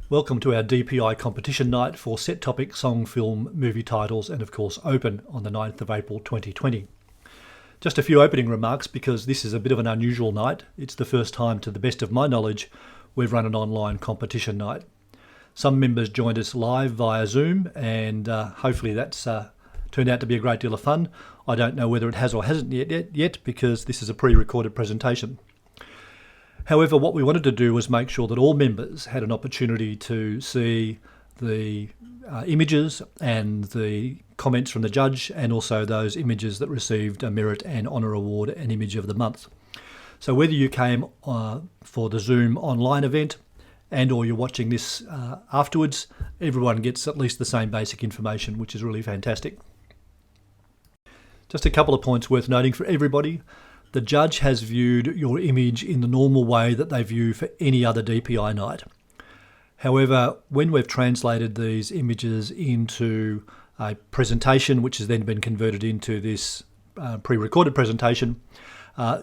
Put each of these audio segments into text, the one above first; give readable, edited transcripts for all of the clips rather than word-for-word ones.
Welcome to our DPI competition night for set topic, song, film, movie titles, and of course open on the 9th of April 2020. Just a few opening remarks because this is a bit of an unusual night. It's the first time, to the best of my knowledge, we've run an online competition night. Some members joined us live via Zoom and hopefully that's turned out to be a great deal of fun. I don't know whether it has or hasn't yet because this is a pre-recorded presentation. However, what we wanted to do was make sure that all members had an opportunity to see the images and the comments from the judge, and also those images that received a Merit and Honour Award and Image of the Month. So whether you came for the Zoom online event and or you're watching this afterwards, everyone gets at least the same basic information, which is really fantastic. Just a couple of points worth noting for everybody. The judge has viewed your image in the normal way that they view for any other DPI night. However, when we've translated these images into a presentation, which has then been converted into this pre-recorded presentation,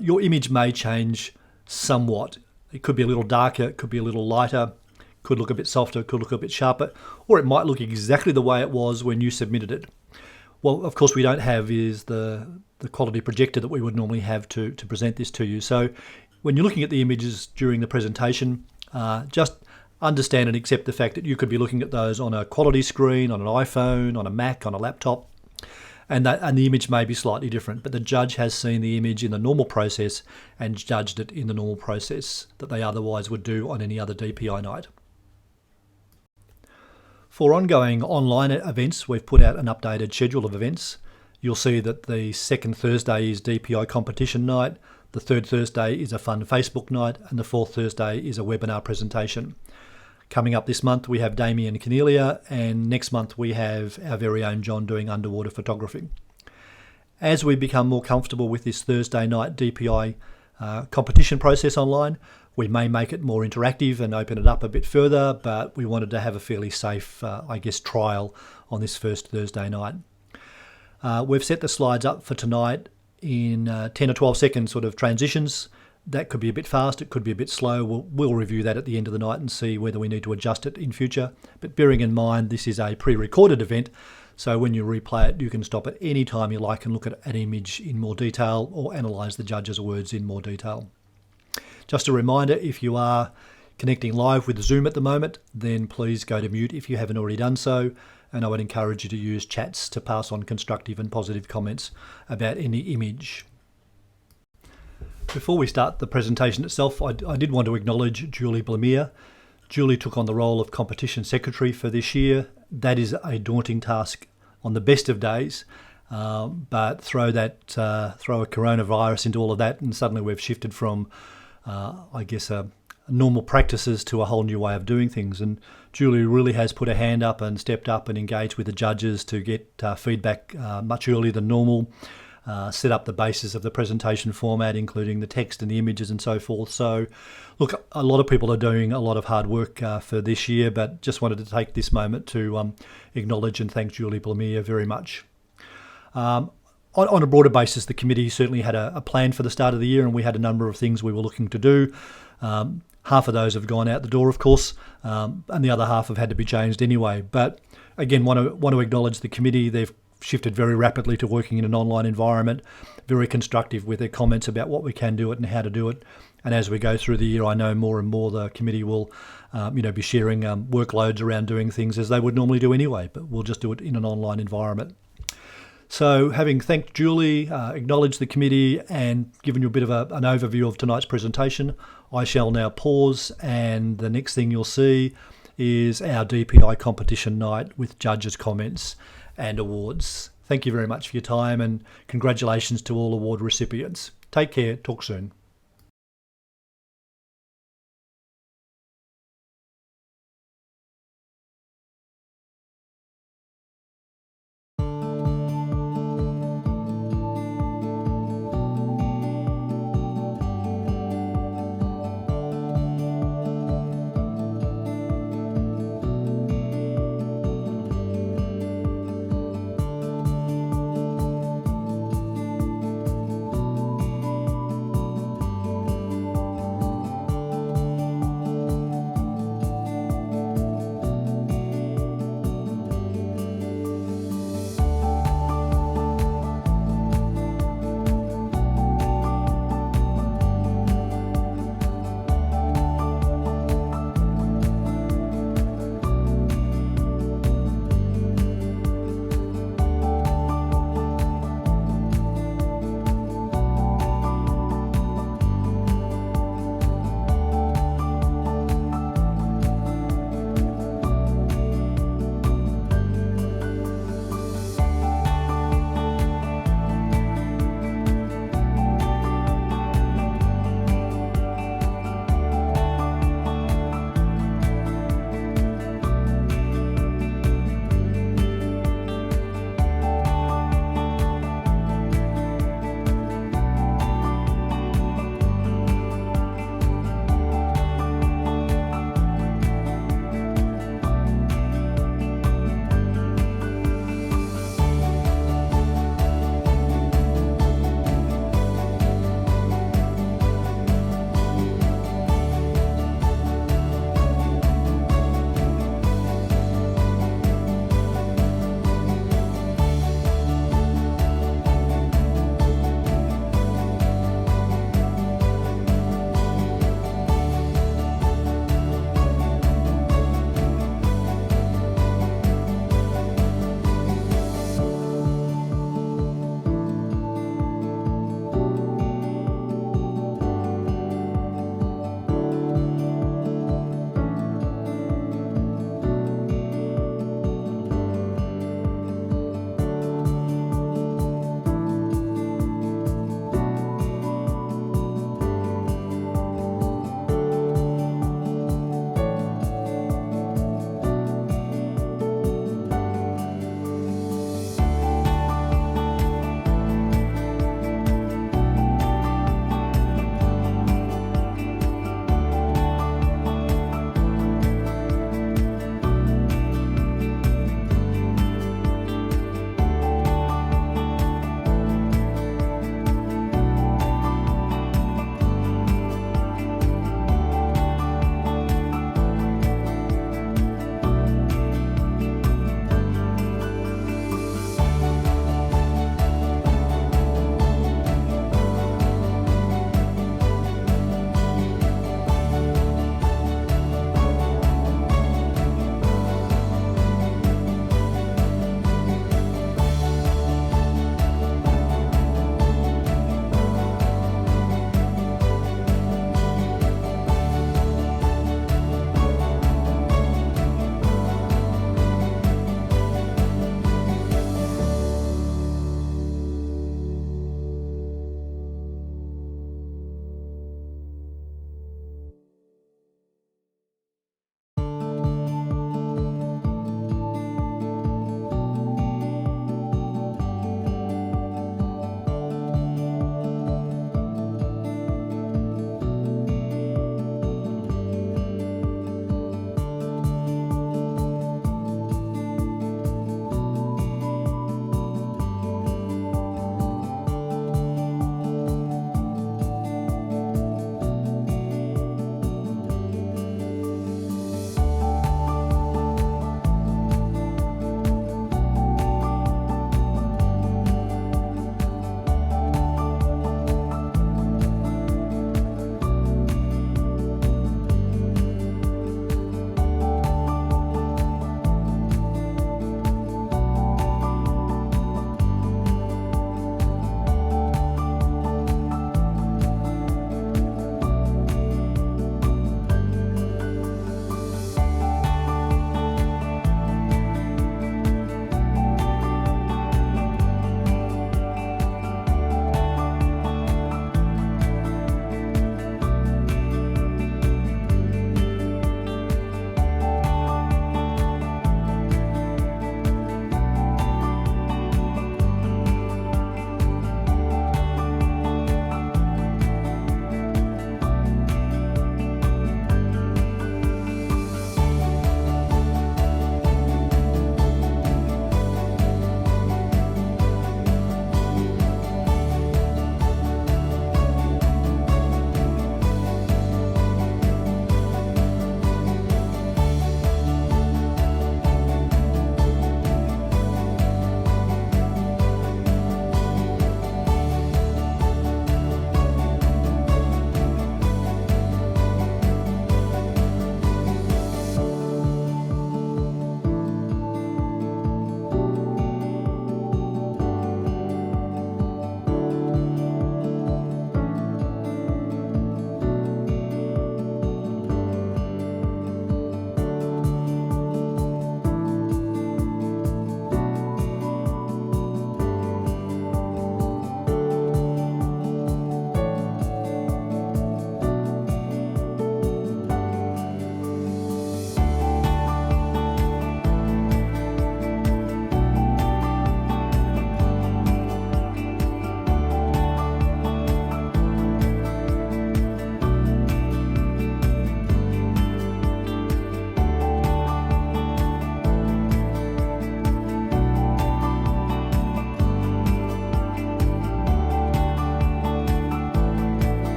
your image may change somewhat. It could be a little darker, it could be a little lighter, could look a bit softer, could look a bit sharper, or it might look exactly the way it was when you submitted it. Well, of course, we don't have is the quality projector that we would normally have to present this to you. So when you're looking at the images during the presentation, just understand and accept the fact that you could be looking at those on a quality screen, on an iPhone, on a Mac, on a laptop, and the image may be slightly different, but the judge has seen the image in the normal process and judged it in the normal process that they otherwise would do on any other DPI night. For ongoing online events, we've put out an updated schedule of events. You'll see that the second Thursday is DPI competition night, the third Thursday is a fun Facebook night, and the fourth Thursday is a webinar presentation. Coming up this month, we have Damien Cornelia, and next month we have our very own John doing underwater photography. As we become more comfortable with this Thursday night DPI competition process online, we may make it more interactive and open it up a bit further, but we wanted to have a fairly safe, trial on this first Thursday night. We've set the slides up for tonight in 10 or 12 second sort of transitions. That could be a bit fast, it could be a bit slow. We'll review that at the end of the night and see whether we need to adjust it in future. But bearing in mind this is a pre-recorded event, so when you replay it, you can stop at any time you like and look at an image in more detail or analyse the judge's words in more detail. Just a reminder, if you are connecting live with Zoom at the moment, then please go to mute if you haven't already done so, and I would encourage you to use chats to pass on constructive and positive comments about any image. Before we start the presentation itself, I did want to acknowledge Julie Blamier. Julie took on the role of competition secretary for this year. That is a daunting task on the best of days, but throw a coronavirus into all of that, and suddenly we've shifted from normal practices to a whole new way of doing things. And Julie really has put her hand up and stepped up and engaged with the judges to get feedback much earlier than normal, set up the basis of the presentation format, including the text and the images and so forth. So look, a lot of people are doing a lot of hard work for this year, but just wanted to take this moment to acknowledge and thank Julie Blamier very much. On a broader basis, the committee certainly had a plan for the start of the year, and we had a number of things we were looking to do. Half of those have gone out the door, of course, and the other half have had to be changed anyway. But again, want to acknowledge the committee. They've shifted very rapidly to working in an online environment, very constructive with their comments about what we can do it and how to do it. And as we go through the year, I know more and more the committee will be sharing workloads around doing things as they would normally do anyway, but we'll just do it in an online environment. So having thanked Julie, acknowledged the committee and given you a bit of an overview of tonight's presentation, I shall now pause, and the next thing you'll see is our DPI competition night with judges' comments and awards. Thank you very much for your time, and congratulations to all award recipients. Take care, talk soon.